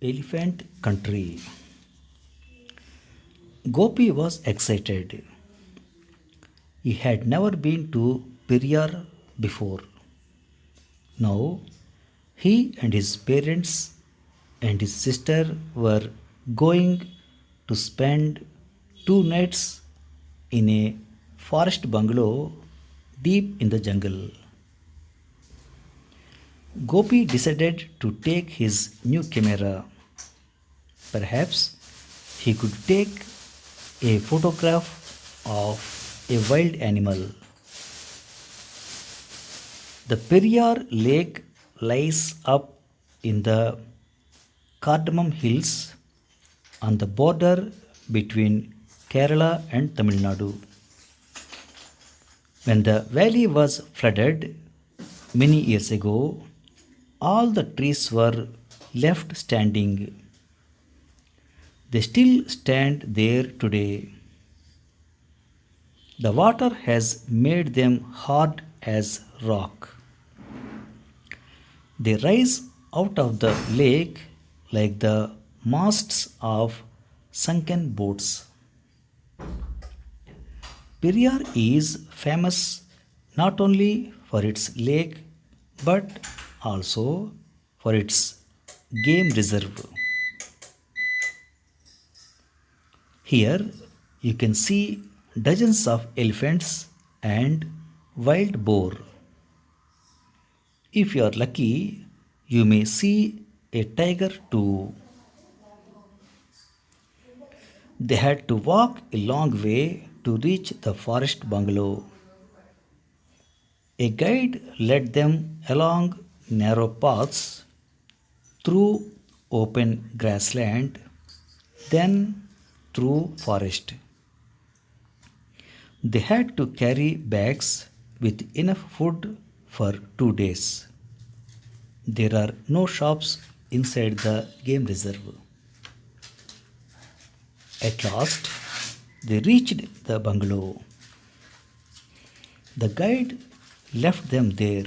Elephant Country. Gopi was excited. He had never been to Periyar before. Now he and his parents and his sister were going to spend 2 nights in a forest bungalow deep in the jungle. Gopi decided to take his new camera. Perhaps he could take a photograph of a wild animal. The Periyar Lake lies up in the Cardamom Hills on the border between Kerala and Tamil Nadu. When the valley was flooded many years ago, all the trees were left standing. They still stand there today. The water has made them hard as rock. They rise out of the lake like the masts of sunken boats. Periyar is famous not only for its lake but also for its game reserve. Here you can see dozens of elephants and wild boar. If you are lucky, you may see a tiger too. They had to walk a long way to reach the forest bungalow. A guide led them along narrow paths through open grassland, then through forest. They had to carry bags with enough food for 2 days. There are no shops inside the game reserve. At last, they reached the bungalow. The guide left them there.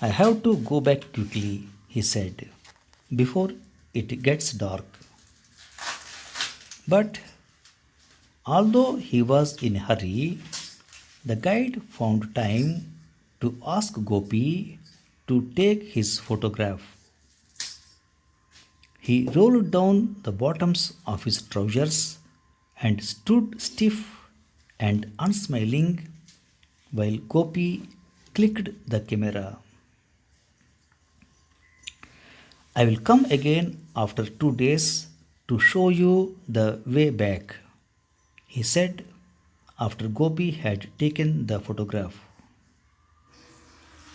I have to go back quickly, he said, before it gets dark. But although he was in a hurry, the guide found time to ask Gopi to take his photograph. He rolled down the bottoms of his trousers and stood stiff and unsmiling while Gopi clicked the camera. I will come again after 2 days to show you the way back, he said after Gopi had taken the photograph.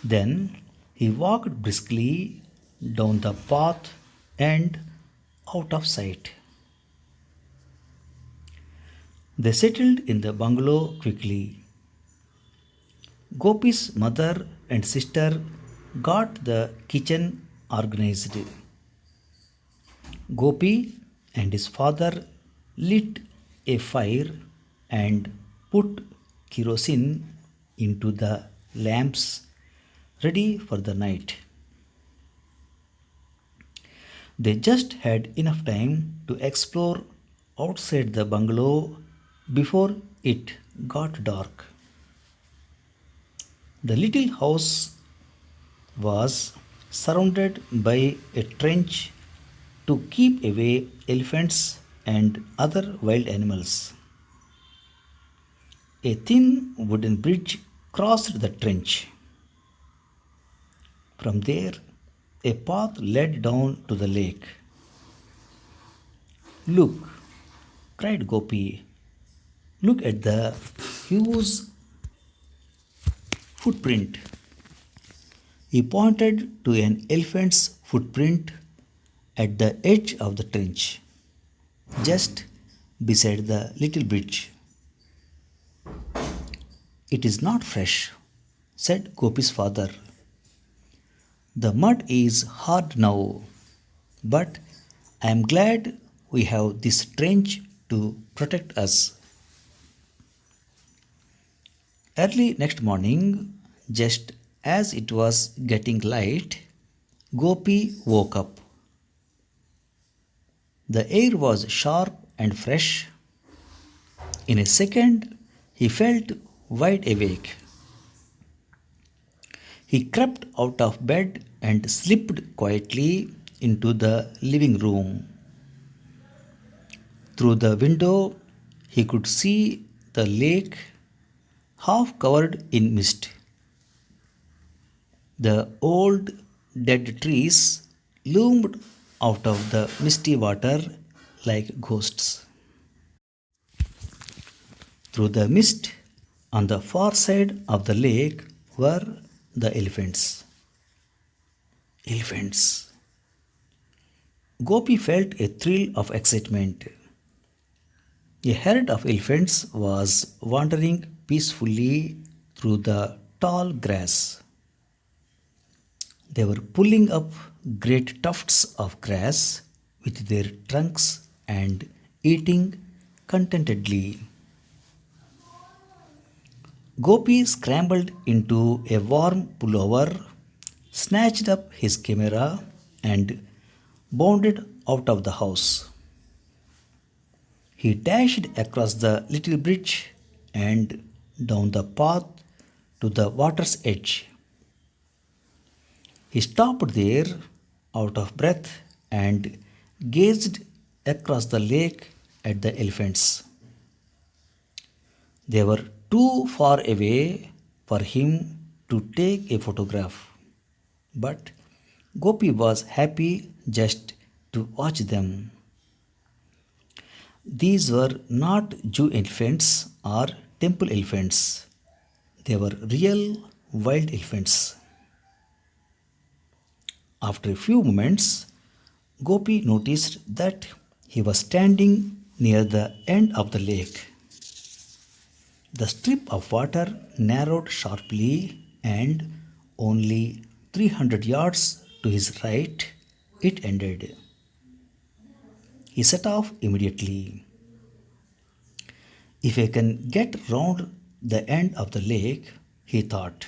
Then he walked briskly down the path and out of sight. They settled in the bungalow quickly. Gopi's mother and sister got the kitchen organized. Gopi and his father lit a fire and put kerosene into the lamps ready for the night. They just had enough time to explore outside the bungalow before it got dark. The little house was surrounded by a trench to keep away elephants and other wild animals. A thin wooden bridge crossed the trench. From there, a path led down to the lake. Look, cried Gopi. Look at the huge footprint. He pointed to an elephant's footprint at the edge of the trench, just beside the little bridge. It is not fresh, said Gopi's father. The mud is hard now, but I am glad we have this trench to protect us. Early next morning, just as it was getting light, Gopi woke up. The air was sharp and fresh. In a second, he felt wide awake. He crept out of bed and slipped quietly into the living room. Through the window, he could see the lake half covered in mist. The old dead trees loomed out of the misty water like ghosts. Through the mist, on the far side of the lake were the elephants. Elephants. Gopi felt a thrill of excitement. A herd of elephants was wandering peacefully through the tall grass. They were pulling up great tufts of grass with their trunks and eating contentedly. Gopi scrambled into a warm pullover, snatched up his camera, and bounded out of the house. He dashed across the little bridge and down the path to the water's edge. He stopped there, out of breath, and gazed across the lake at the elephants. They were too far away for him to take a photograph, but Gopi was happy just to watch them. These were not Jew elephants or temple elephants, they were real wild elephants. After a few moments, Gopi noticed that he was standing near the end of the lake. The strip of water narrowed sharply, and only 300 yards to his right it ended. He set off immediately. If I can get round the end of the lake, he thought,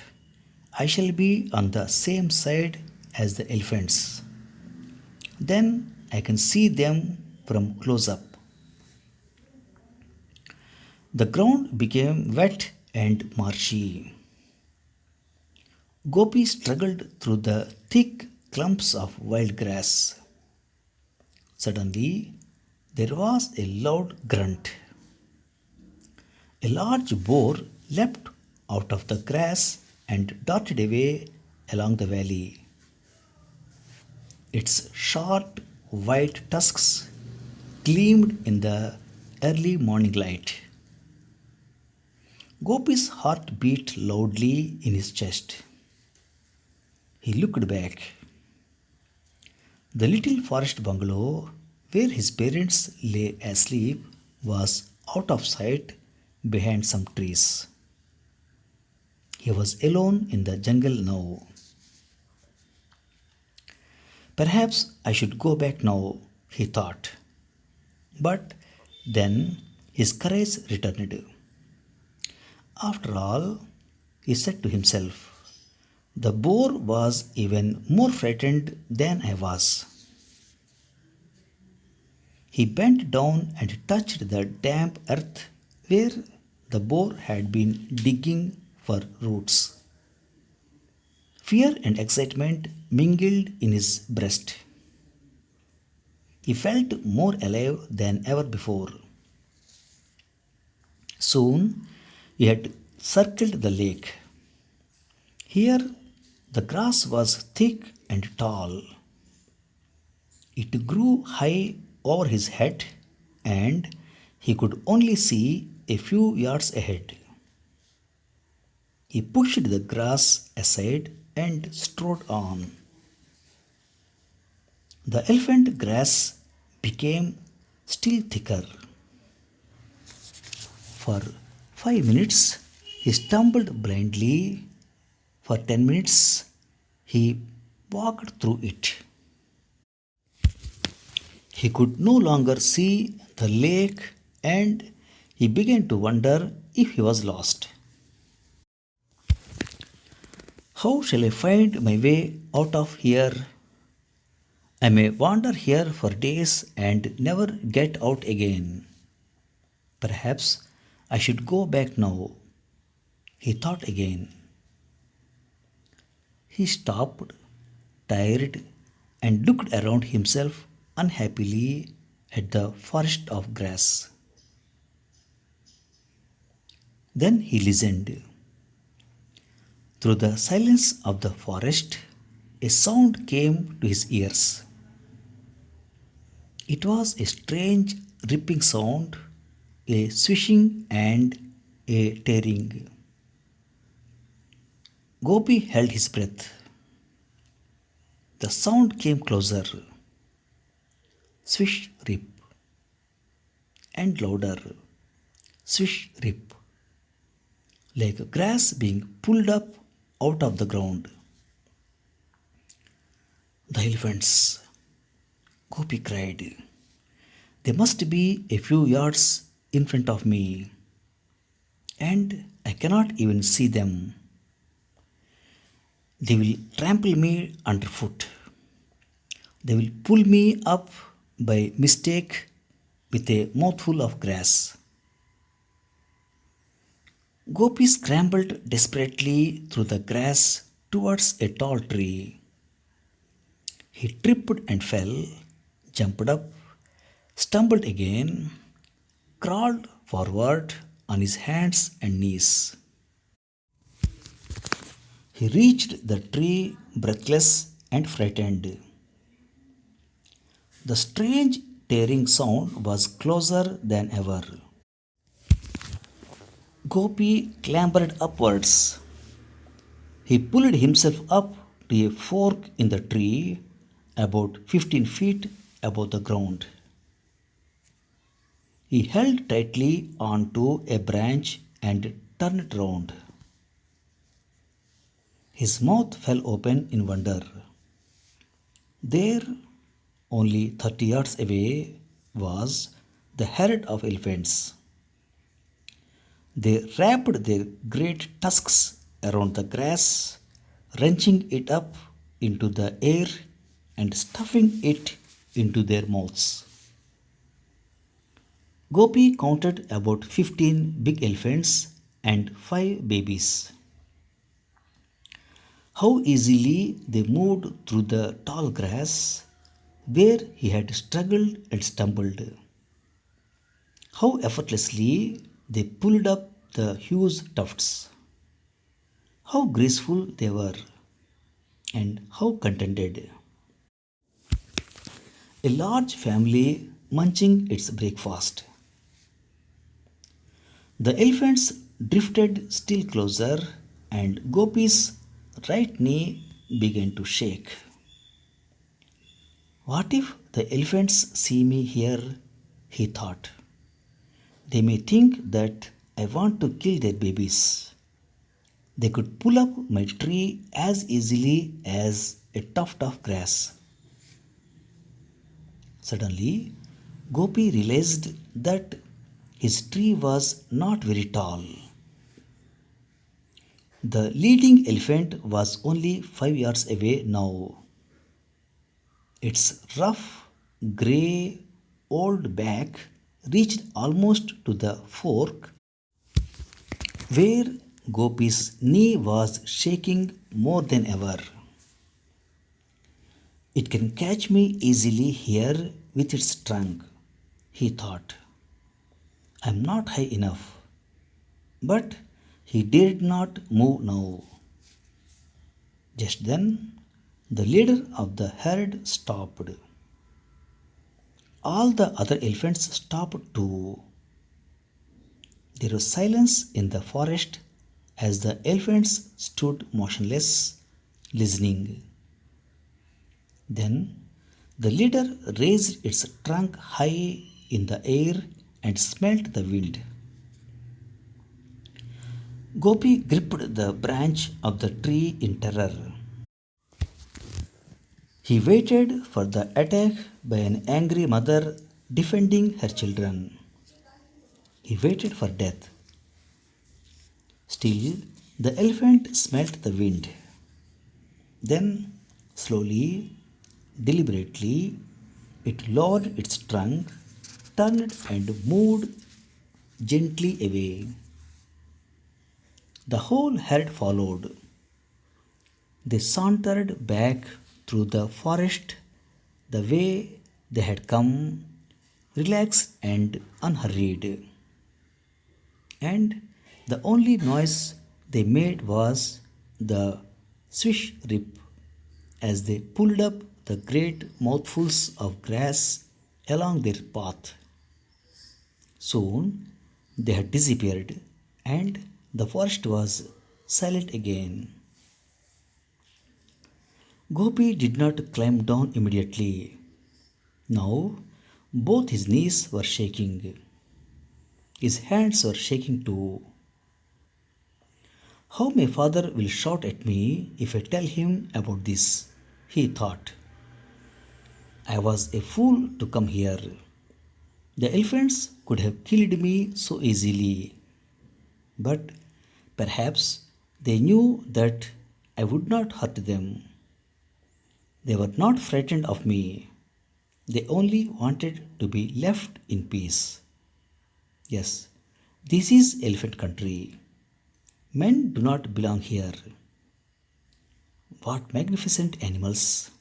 I shall be on the same side as the elephants. Then I can see them from close up. The ground became wet and marshy. Gopi struggled through the thick clumps of wild grass. Suddenly, there was a loud grunt. A large boar leapt out of the grass and darted away along the valley. Its sharp white tusks gleamed in the early morning light. Gopi's heart beat loudly in his chest. He looked back. The little forest bungalow where his parents lay asleep was out of sight behind some trees. He was alone in the jungle now. Perhaps I should go back now, he thought. But then his courage returned. After all, he said to himself, the boar was even more frightened than I was. He bent down and touched the damp earth where the boar had been digging for roots. Fear and excitement mingled in his breast. He felt more alive than ever before. Soon he had circled the lake. Here the grass was thick and tall. It grew high over his head, and he could only see a few yards ahead. He pushed the grass aside and strode on. The elephant grass became still thicker. For 5 minutes he stumbled blindly. For 10 minutes he walked through it. He could no longer see the lake, and he began to wonder if he was lost. How shall I find my way out of here? I may wander here for days and never get out again. Perhaps I should go back now, he thought again. He stopped, tired, and looked around himself unhappily at the forest of grass. Then he listened. Through the silence of the forest, a sound came to his ears. It was a strange ripping sound, a swishing and a tearing. Gopi held his breath. The sound came closer, swish, rip, and louder, swish, rip, like grass being pulled up out of the ground. The elephants, Gopi cried. They must be a few yards in front of me, and I cannot even see them. They will trample me underfoot. They will pull me up by mistake with a mouthful of grass. Gopi scrambled desperately through the grass towards a tall tree. He tripped and fell, jumped up, stumbled again, crawled forward on his hands and knees. He reached the tree breathless and frightened. The strange tearing sound was closer than ever. Gopi clambered upwards. He pulled himself up to a fork in the tree about 15 feet above the ground. He held tightly onto a branch and turned round. His mouth fell open in wonder. There, only 30 yards away, was the herd of elephants. They wrapped their great tusks around the grass, wrenching it up into the air and stuffing it into their mouths. Gopi counted about 15 big elephants and 5 babies. How easily they moved through the tall grass where he had struggled and stumbled. How effortlessly they pulled up the huge tufts. How graceful they were, and how contented. A large family munching its breakfast. The elephants drifted still closer, and Gopi's right knee began to shake. What if the elephants see me here? He thought. They may think that I want to kill their babies. They could pull up my tree as easily as a tuft of grass. Suddenly, Gopi realized that his tree was not very tall. The leading elephant was only 5 yards away now. Its rough, grey, old back reached almost to the fork where Gopi's knee was shaking more than ever. It can catch me easily here with its trunk, he thought. I am not high enough. But he dared not move now. Just then, the leader of the herd stopped. All the other elephants stopped too. There was silence in the forest as the elephants stood motionless, listening. Then the leader raised its trunk high in the air and smelled the wind. Gopi gripped the branch of the tree in terror. He waited for the attack by an angry mother defending her children. He waited for death. Still, the elephant smelt the wind. Then, slowly, Deliberately, it lowered its trunk, turned, and moved gently away. The whole herd followed. They sauntered back through the forest the way they had come, relaxed and unhurried. And the only noise they made was the swish rip as they pulled up the great mouthfuls of grass along their path. Soon they had disappeared, and the forest was silent again. Gopi did not climb down immediately. Now both his knees were shaking. His hands were shaking too. How my father will shout at me if I tell him about this, he thought. I was a fool to come here. The elephants could have killed me so easily, but perhaps they knew that I would not hurt them. They were not frightened of me. They only wanted to be left in peace. Yes, this is elephant country. Men do not belong here. What magnificent animals!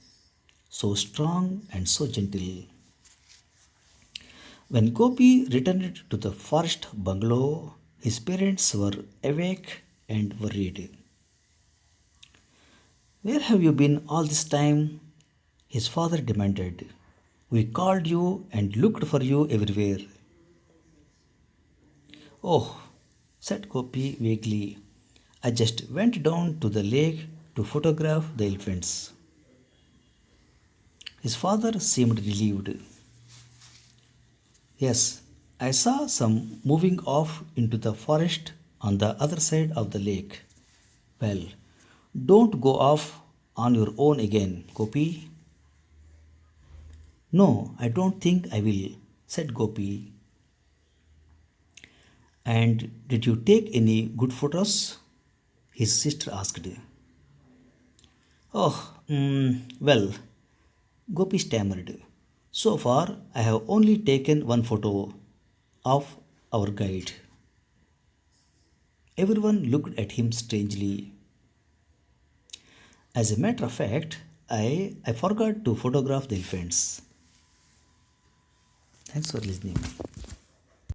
So strong and so gentle. When Gopi returned to the forest bungalow, his parents were awake and worried. Where have you been all this time? His father demanded. We called you and looked for you everywhere. Oh, said Gopi vaguely. I just went down to the lake to photograph the elephants. His father seemed relieved. Yes, I saw some moving off into the forest on the other side of the lake. Well, don't go off on your own again, Gopi. No, I don't think I will, said Gopi. And did you take any good photos? His sister asked. Oh, well, Gopi stammered. So far, I have only taken one photo of our guide. Everyone looked at him strangely. As a matter of fact, I forgot to photograph the elephants. Thanks for listening.